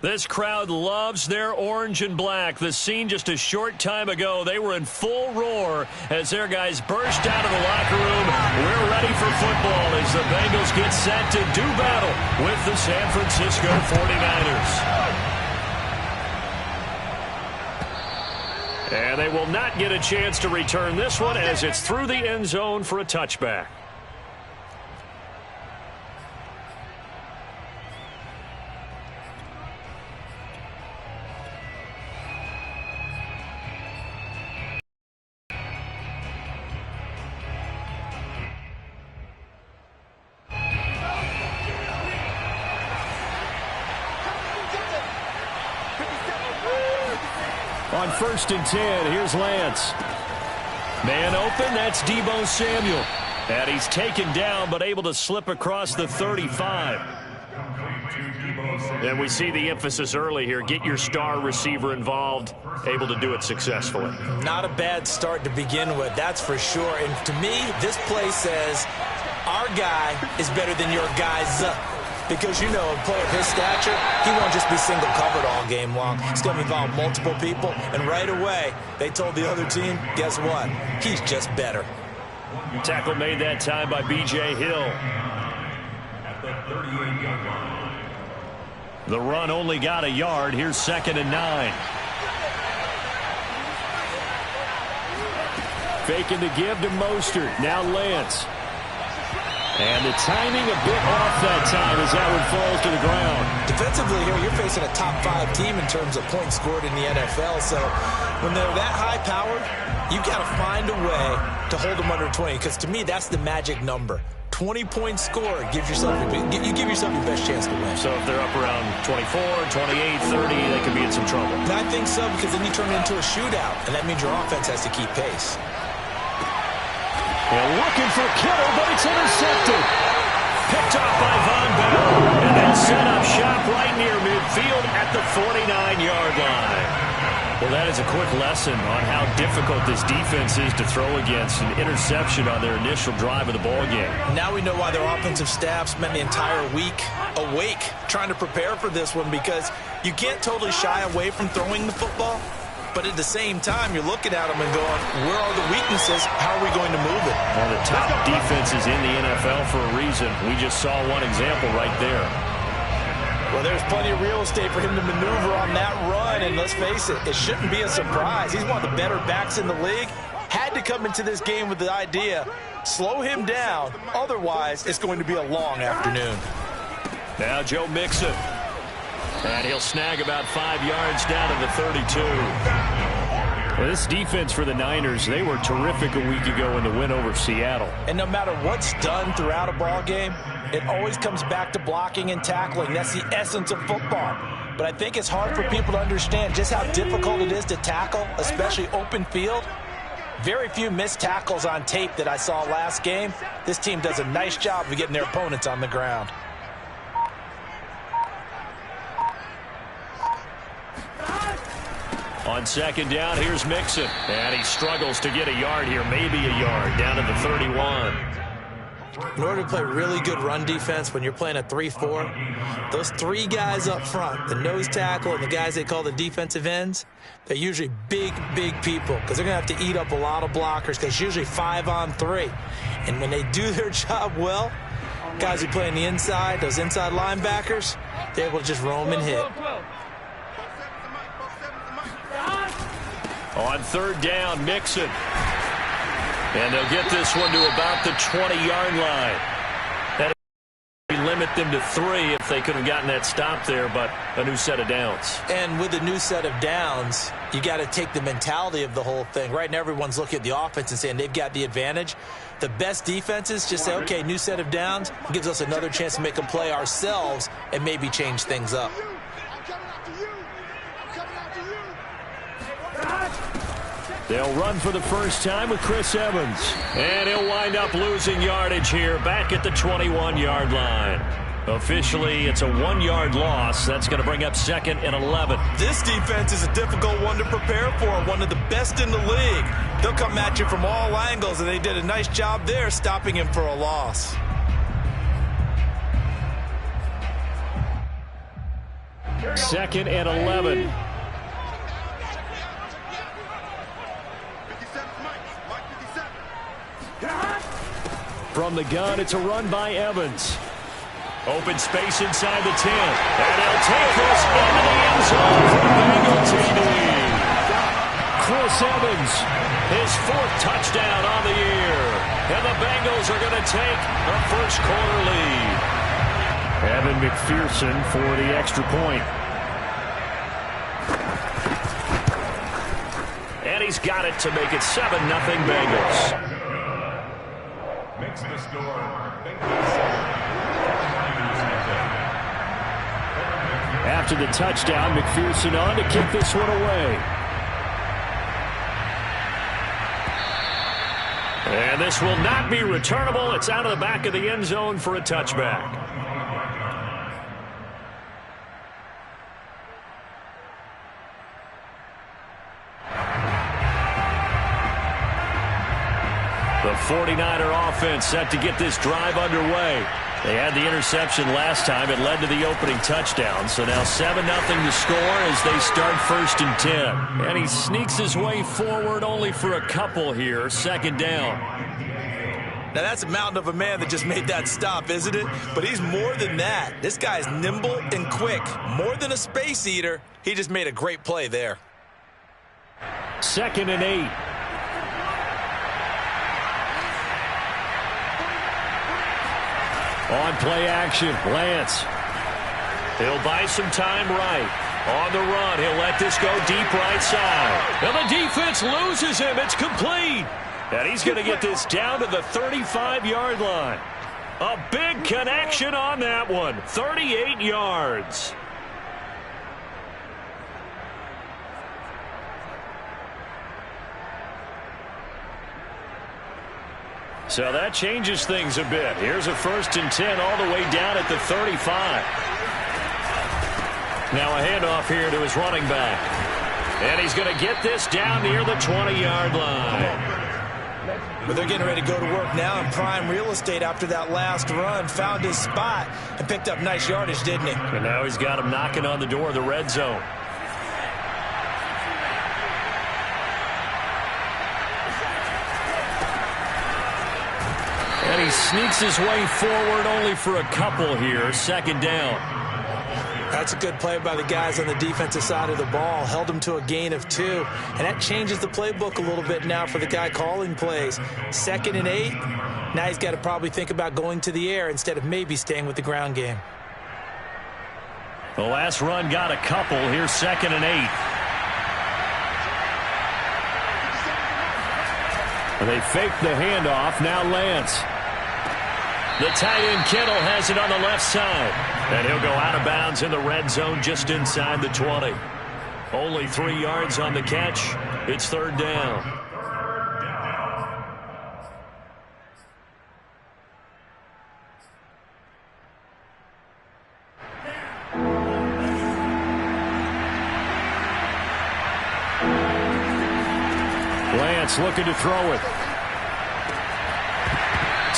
This crowd loves their orange and black. The scene just a short time ago, they were in full roar as their guys burst out of the locker room. We're ready for football as the Bengals get set to do battle with the San Francisco 49ers. And they will not get a chance to return this one as it's through the end zone for a touchback. On 1st and 10, here's Lance. Man open, that's Deebo Samuel. And he's taken down, but able to slip across the 35. And we see the emphasis early here. Get your star receiver involved, able to do it successfully. Not a bad start to begin with, that's for sure. And to me, this play says, our guy is better than your guy's. Because, you know, a player of his stature, he won't just be single covered all game long. He's going to involve multiple people. And right away, they told the other team, guess what? He's just better. Tackle made that time by B.J. Hill. The run only got a yard. Here's 2nd and 9. Faking the give to Mostert. Now Lance. And the timing a bit off that time as that one falls to the ground. Defensively here, you're facing a top 5 team in terms of points scored in the NFL. So when they're that high-powered, you've got to find a way to hold them under 20. Because to me, that's the magic number. 20-point score gives yourself you give yourself your best chance to win. So if they're up around 24, 28, 30, they could be in some trouble. And I think so, because then you turn it into a shootout, and that means your offense has to keep pace. They're looking for Kittle, but it's intercepted. Picked off by Von Bell. And then set up shop right near midfield at the 49-yard line. Well, that is a quick lesson on how difficult this defense is to throw against. An interception on their initial drive of the ballgame. Now we know why their offensive staff spent the entire week awake trying to prepare for this one, because you can't totally shy away from throwing the football. But at the same time, you're looking at them and going, where are the weaknesses? How are we going to move it? One of the top defenses in the NFL for a reason. We just saw one example right there. Well, there's plenty of real estate for him to maneuver on that run. And let's face it, it shouldn't be a surprise. He's one of the better backs in the league. Had to come into this game with the idea, slow him down. Otherwise, it's going to be a long afternoon. Now Joe Mixon. And he'll snag about 5 yards down to the 32. Well, this defense for the Niners, they were terrific a week ago in the win over Seattle. And no matter what's done throughout a ball game, it always comes back to blocking and tackling. That's the essence of football. But I think it's hard for people to understand just how difficult it is to tackle, especially open field. Very few missed tackles on tape that I saw last game. This team does a nice job of getting their opponents on the ground. On 2nd down, here's Mixon. And he struggles to get a yard here, maybe a yard, down to the 31. In order to play really good run defense when you're playing a 3-4, those 3 guys up front, the nose tackle and the guys they call the defensive ends, they're usually big, big people because they're going to have to eat up a lot of blockers because it's usually 5 on 3. And when they do their job well, guys who play on the inside, those inside linebackers, they're able to just roam and hit. On 3rd down, Mixon. And they'll get this one to about the 20-yard line. That would limit them to 3 if they could have gotten that stop there, but a new set of downs. And with a new set of downs, you got to take the mentality of the whole thing. Right now, everyone's looking at the offense and saying they've got the advantage. The best defenses just say, okay, new set of downs, gives us another chance to make a play ourselves and maybe change things up. They'll run for the first time with Chris Evans. And he'll wind up losing yardage here back at the 21-yard line. Officially, it's a 1-yard loss. That's going to bring up 2nd and 11. This defense is a difficult one to prepare for, one of the best in the league. They'll come at you from all angles, and they did a nice job there stopping him for a loss. 2nd and 11. From the gun, it's a run by Evans. Open space inside the 10. And he'll take this into the end zone for a Bengal TD. Chris Evans, his 4th touchdown on the year. And the Bengals are going to take a first-quarter lead. Evan McPherson for the extra point. And he's got it to make it 7-0 Bengals. Makes the score. After the touchdown, McPherson on to kick this one away. And this will not be returnable. It's out of the back of the end zone for a touchback. The 49er offense set to get this drive underway. They had the interception last time. It led to the opening touchdown. So now 7-0 to score as they start 1st and 10. And he sneaks his way forward only for a couple here. 2nd down. Now that's a mountain of a man that just made that stop, isn't it? But he's more than that. This guy's nimble and quick. More than a space eater. He just made a great play there. 2nd and 8. On play action, Lance. He'll buy some time right. On the run, he'll let this go deep right side. And the defense loses him. It's complete. And he's going to get this down to the 35-yard line. A big connection on that one. 38 yards. So that changes things a bit. Here's a 1st and 10 all the way down at the 35. Now a handoff here to his running back. And he's going to get this down near the 20-yard line. But they're getting ready to go to work now in prime real estate after that last run. Found his spot and picked up nice yardage, didn't he? And now he's got him knocking on the door of the red zone. And he sneaks his way forward only for a couple here. 2nd down. That's a good play by the guys on the defensive side of the ball. Held him to a gain of 2. And that changes the playbook a little bit now for the guy calling plays. 2nd and 8. Now he's got to probably think about going to the air instead of maybe staying with the ground game. The last run got a couple. Here's 2nd and 8. They fake the handoff. Now Lance. The tight end Kittle has it on the left side. And he'll go out of bounds in the red zone just inside the 20. Only 3 yards on the catch. It's 3rd down. Lance looking to throw it.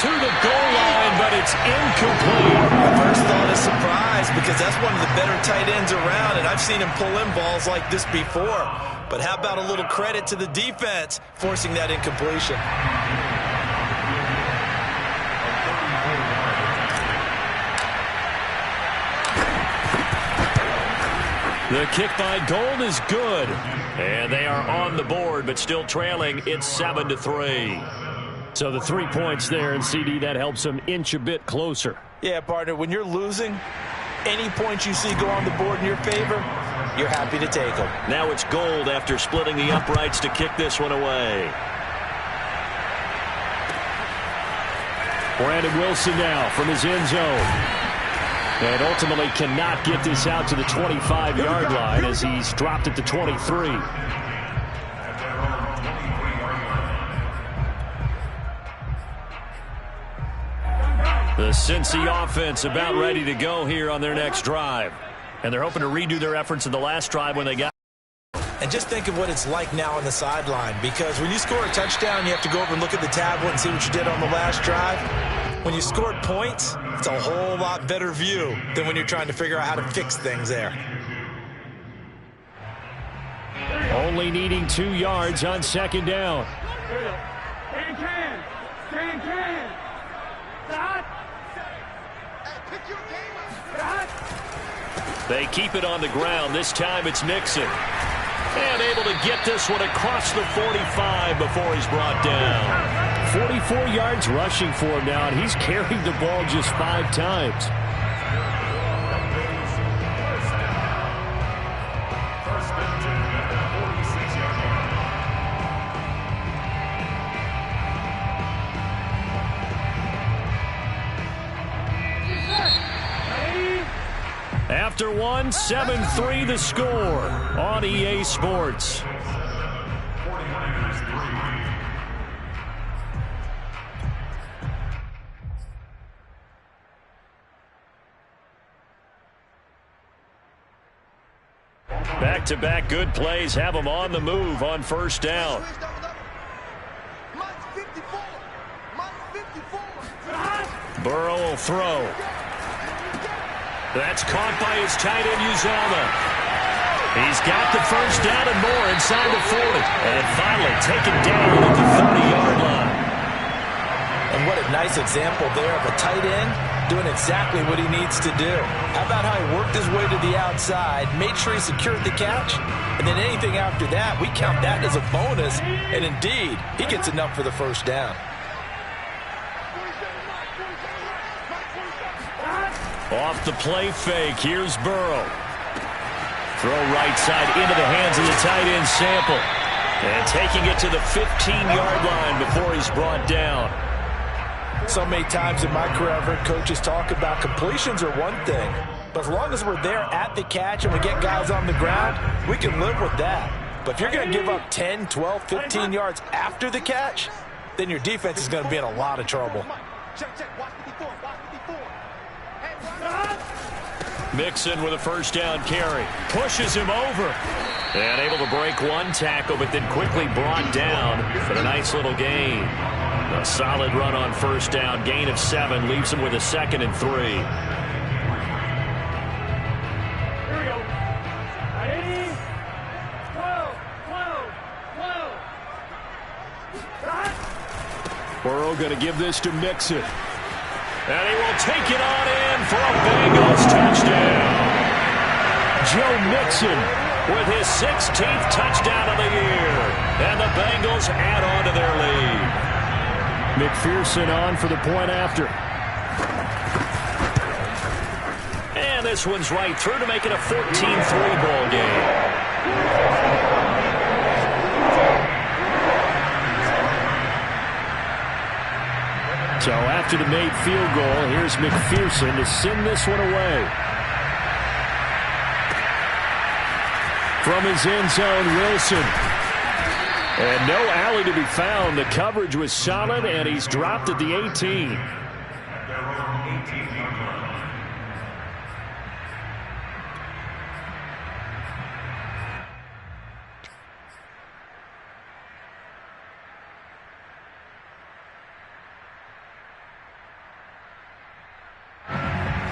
To the goal line, but it's incomplete. My first thought is surprise because that's one of the better tight ends around, and I've seen him pull in balls like this before. But how about a little credit to the defense forcing that incompletion? The kick by Gold is good. And they are on the board, but still trailing. It's 7-3. So the 3 points there, and CD, that helps them inch a bit closer. Yeah, partner, when you're losing, any points you see go on the board in your favor, you're happy to take them. Now it's Gold after splitting the uprights to kick this one away. Brandon Wilson now from his end zone. And ultimately cannot get this out to the 25-yard line as he's dropped at the 23. The Cincy offense about ready to go here on their next drive. And they're hoping to redo their efforts in the last drive when they got. And just think of what it's like now on the sideline, because when you score a touchdown, you have to go over and look at the tablet and see what you did on the last drive. When you scored points, it's a whole lot better view than when you're trying to figure out how to fix things there. only needing 2 yards on second down. They keep it on the ground. This time it's Mixon. And able to get this one across the 45 before he's brought down. 44 yards rushing for him now, and he's carried the ball just 5 times. After one, 7-3 the score on EA Sports. Back-to-back good plays have them on the move on first down. Burrow will throw. That's caught by his tight end, Uzama. He's got the first down and more inside the 40. And finally taken down at the 30-yard line. And what a nice example there of a tight end doing exactly what he needs to do. How about how he worked his way to the outside, made sure he secured the catch, and then anything after that, we count that as a bonus. And indeed, he gets enough for the first down. Off the play fake, here's Burrow. Throw right side into the hands of the tight end, Sample. And taking it to the 15-yard line before he's brought down. So many times in my career I've heard coaches talk about completions are one thing. But as long as we're there at the catch and we get guys on the ground, we can live with that. But if you're going to give up 10, 12, 15 yards after the catch, then your defense is going to be in a lot of trouble. Mixon with a first down carry. Pushes him over. And able to break one tackle, but then quickly brought down for a nice little gain. A solid run on first down. Gain of 7 leaves him with a 2nd and 3. Here we go. Ready? 12. Burrow going to give this to Mixon. And he will take it on in for a Bengals touchdown. Joe Mixon with his 16th touchdown of the year. And the Bengals add on to their lead. McPherson on for the point after. And this one's right through to make it a 14-3 ball game. So after the made field goal, here's McPherson to send this one away. From his end zone, Wilson. And no alley to be found. The coverage was solid, and he's dropped at the 18.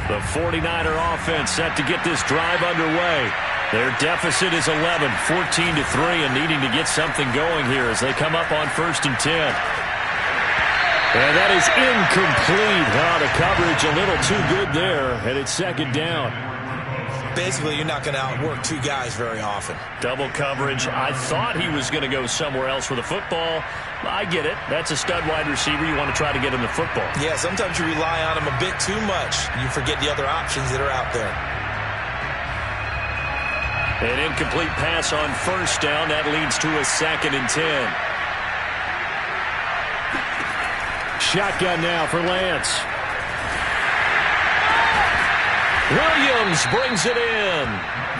The 49er offense set to get this drive underway. Their deficit is 11, 14-3, and needing to get something going here as they come up on 1st and 10. And that is incomplete. The coverage a little too good there, and it's 2nd down. Basically, you're not going to outwork 2 guys very often. Double coverage. I thought he was going to go somewhere else with the football. I get it. That's a stud wide receiver. You want to try to get him the football. Yeah, sometimes you rely on him a bit too much. You forget the other options that are out there. An incomplete pass on 1st down. That leads to a 2nd and 10. Shotgun now for Lance. Williams brings it in.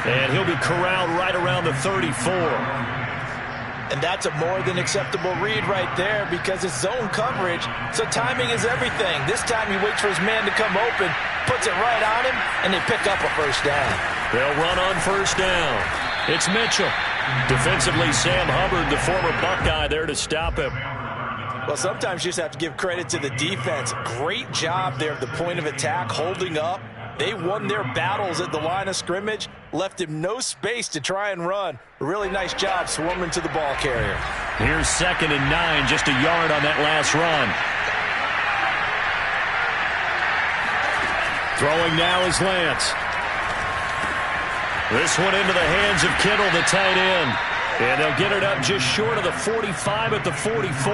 And he'll be corralled right around the 34. And that's a more than acceptable read right there because it's zone coverage, so timing is everything. This time he waits for his man to come open, puts it right on him, and they pick up a first down. They'll run on 1st down. It's Mitchell. Defensively, Sam Hubbard, the former Buckeye, there to stop him. Well, sometimes you just have to give credit to the defense. Great job there at the point of attack, holding up. They won their battles at the line of scrimmage, left him no space to try and run. A really nice job swarming to the ball carrier. Here's 2nd and 9, just a yard on that last run. Throwing now is Lance. This one into the hands of Kittle, the tight end. And they'll get it up just short of the 45 at the 44.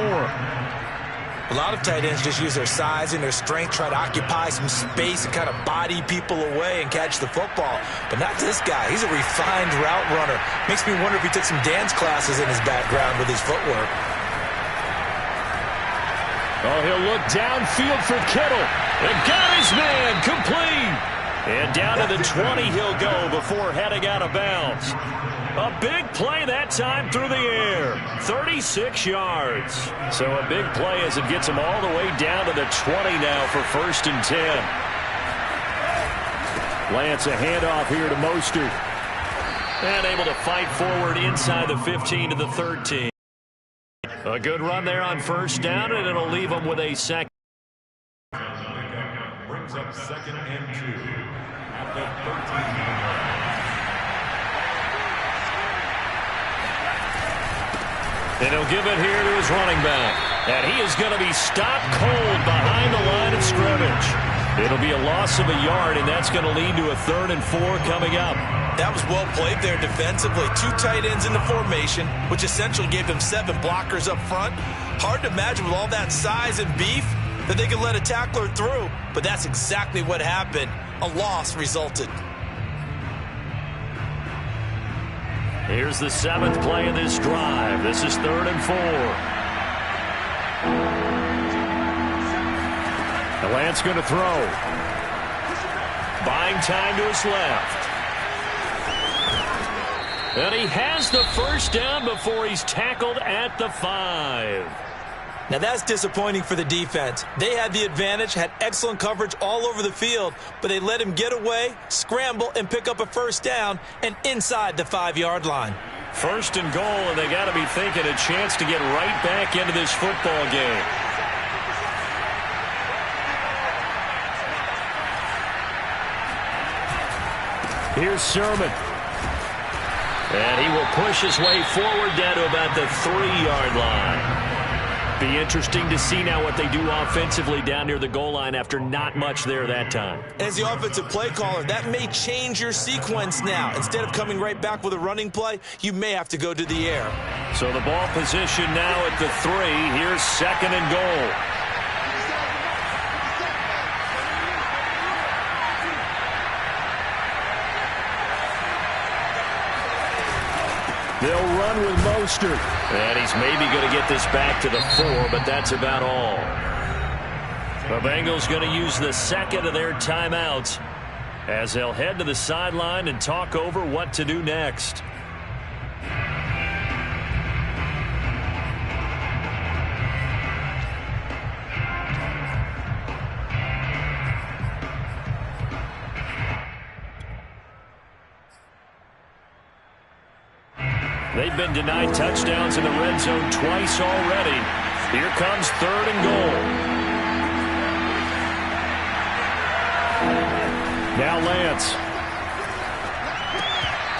A lot of tight ends just use their size and their strength, try to occupy some space and kind of body people away and catch the football. But not this guy. He's a refined route runner. Makes me wonder if he took some dance classes in his background with his footwork. Oh, he'll look downfield for Kittle. And got his man complete. And down to the 20 he'll go before heading out of bounds. A big play that time through the air. 36 yards. So a big play as it gets him all the way down to the 20 now for 1st and 10. Lance, a handoff here to Mostert. And able to fight forward inside the 15 to the 13. A good run there on 1st down, and it'll leave him with a second. Brings up 2nd and 2 at the 13. And he'll give it here to his running back. And he is going to be stopped cold behind the line of scrimmage. It'll be a loss of a yard, and that's going to lead to a 3rd and 4 coming up. That was well played there defensively. 2 tight ends in the formation, which essentially gave them 7 blockers up front. Hard to imagine with all that size and beef that they could let a tackler through. But that's exactly what happened. A loss resulted. Here's the 7th play of this drive. This is 3rd and 4. The Lance going to throw. Buying time to his left. And he has the 1st down before he's tackled at the 5. Now that's disappointing for the defense. They had the advantage, had excellent coverage all over the field, but they let him get away, scramble, and pick up a 1st down and inside the 5-yard line. 1st and goal, and they got to be thinking a chance to get right back into this football game. Here's Sermon. And he will push his way forward down to about the 3-yard line. Be interesting to see now what they do offensively down near the goal line after not much there that time. As the offensive play caller, that may change your sequence now. Instead of coming right back with a running play, you may have to go to the air. So the ball position now at the 3. Here's 2nd and goal. They'll run with Mostert. And he's maybe going to get this back to the 4, but that's about all. The Bengals going to use the 2nd of their timeouts as they'll head to the sideline and talk over what to do next. They've been denied touchdowns in the red zone twice already. Here comes 3rd and goal. Now Lance.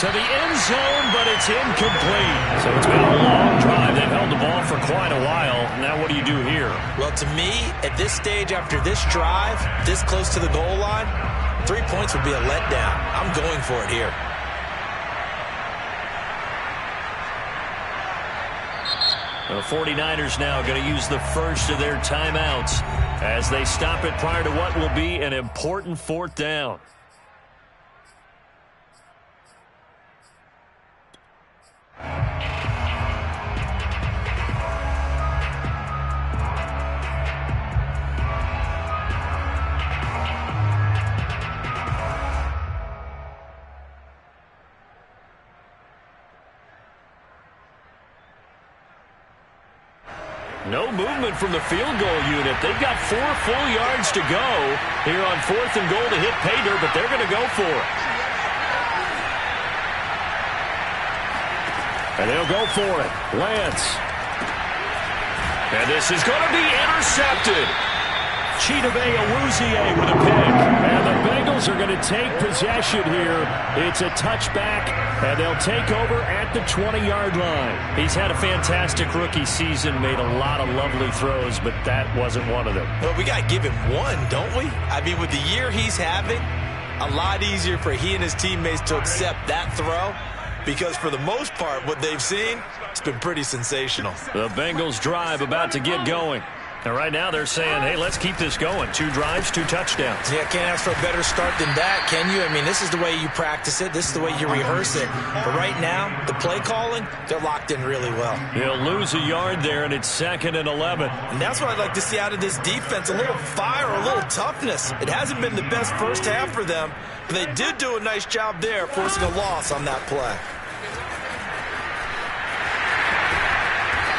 To the end zone, but it's incomplete. So it's been a long drive. They've held the ball for quite a while. Now what do you do here? Well, to me, at this stage after this drive, this close to the goal line, 3 points would be a letdown. I'm going for it here. The 49ers now going to use the 1st of their timeouts as they stop it prior to what will be an important 4th down. No movement from the field goal unit. They've got 4 full yards to go here on 4th and goal to hit pay dirt, but they're going to go for it. And they'll go for it. Lance. And this is going to be intercepted. Chidobe with a pick. And the Bengals are going to take possession here. It's a touchback, and they'll take over at the 20-yard line. He's had a fantastic rookie season, made a lot of lovely throws, but that wasn't one of them. Well, we got to give him one, don't we? I mean, with the year he's having, a lot easier for he and his teammates to accept that throw, because for the most part, what they've seen, it's been pretty sensational. The Bengals drive about to get going. And right now they're saying, hey, let's keep this going. 2 drives, 2 touchdowns. Yeah, can't ask for a better start than that, can you? I mean, this is the way you practice it. This is the way you rehearse it. But right now, the play calling, they're locked in really well. He'll lose a yard there, and it's 2nd and 11. And that's what I'd like to see out of this defense, a little fire, a little toughness. It hasn't been the best first half for them, but they did do a nice job there, forcing a loss on that play.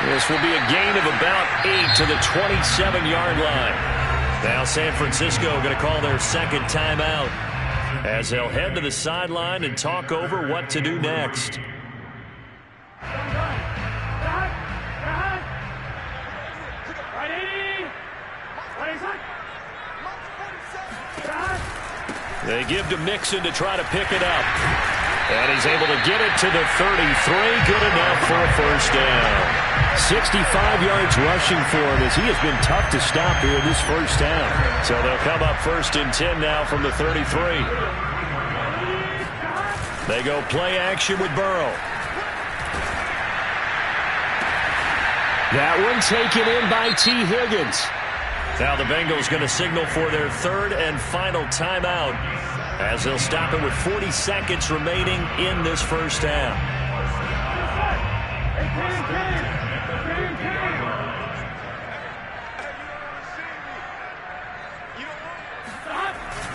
This will be a gain of about 8 to the 27-yard line. Now San Francisco going to call their second timeout as they'll head to the sideline and talk over what to do next. They give to Mixon to try to pick it up. And he's able to get it to the 33. Good enough for a first down. 65 yards rushing for him as he has been tough to stop here this first down. So they'll come up 1st and 10 now from the 33. They go play action with Burrow. That one taken in by T. Higgins. Now the Bengals going to signal for their 3rd and final timeout as they'll stop it with 40 seconds remaining in this first half.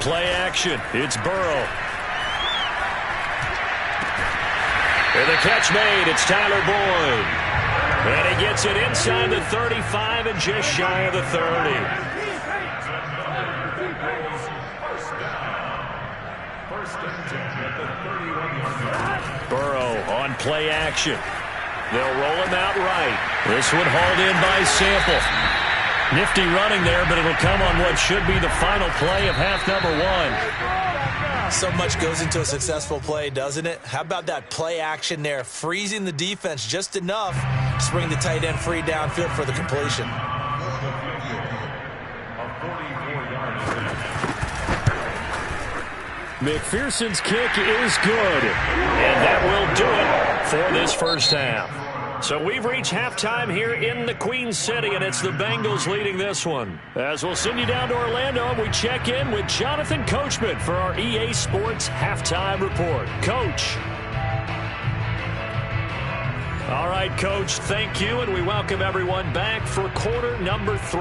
Play action. It's Burrow. And the catch made. It's Tyler Boyd. And he gets it inside the 35 and just shy of the 30. Burrow on play action. They'll roll him out right. This one hauled in by Sample. Nifty running there, but it'll come on what should be the final play of half number 1. So much goes into a successful play, doesn't it? How about that play action there, freezing the defense just enough to bring the tight end free downfield for the completion. McPherson's kick is good, and that will do it for this first half. So we've reached halftime here in the Queen City, and it's the Bengals leading this one. As we'll send you down to Orlando, and we check in with Jonathan Coachman for our EA Sports Halftime Report. Coach. All right, Coach, thank you, and we welcome everyone back for quarter number 3.